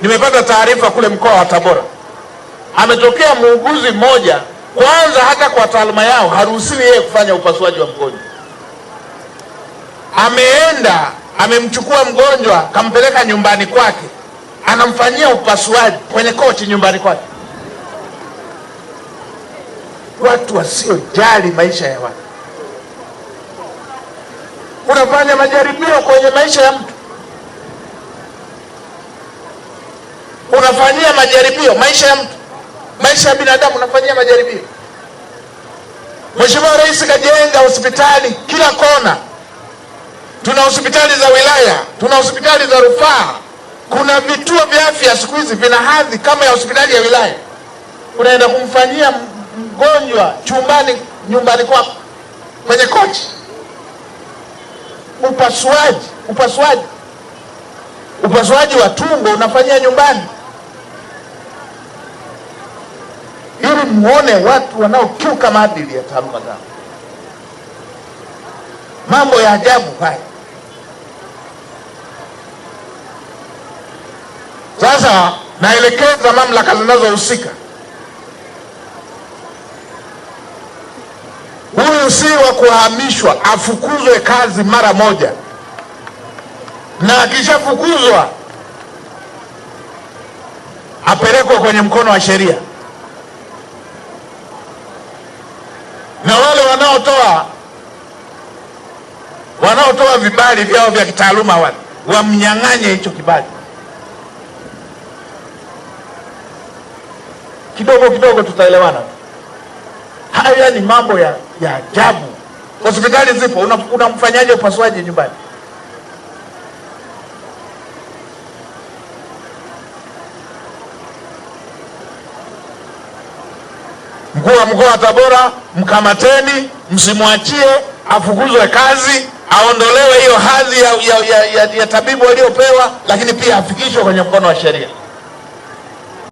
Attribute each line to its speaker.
Speaker 1: Nimepata taarifa kule mkoa wa Tabora, ametokea muuguzi mmoja, kwanza hata kwa taaluma yao haruhusiwi yeye kufanya upasuaji wa mgonjwa. Ameenda amemchukua mgonjwa kampeleka nyumbani kwake, anamfanyia upasuaji kwenye kochi nyumbani kwake. Watu wasiojali maisha ya watu. Unafanya majaribio kwenye maisha ya mtu, unafanyia majaribio maisha ya mtu, maisha ya binadamu unafanyia majaribio. Mheshimiwa Rais kajenga hospitali kila kona. Tuna hospitali za wilaya, tuna hospitali za rufaa, kuna vituo vya afya siku hizi vina hadhi kama ya hospitali ya wilaya. Unaenda kumfanyia mgonjwa chumbani nyumbani kwako kwenye kochi. Upasuaji wa tumbo unafanyia nyumbani, ili muone watu wanaokiuka maadili ya taaluma zao. Mambo ya ajabu haya. Sasa naelekeza mamlaka zinazohusika, huyu si wa kuhamishwa, afukuzwe kazi mara moja, na akishafukuzwa apelekwe kwenye mkono wa sheria. Na wale wanaotoa vibali vyao vya kitaaluma wale wamnyang'anye hicho kibali. Kidogo kidogo tutaelewana. Haya ni mambo ya ajabu. Hospitali zipo, unamfanyaje upasuaji nyumbani? Mkuu wa mkoa wa Tabora, mkamateni, msimwachie, afukuzwe kazi, aondolewe hiyo hadhi ya tabibu aliyopewa, lakini pia afikishwe kwenye mkono wa sheria.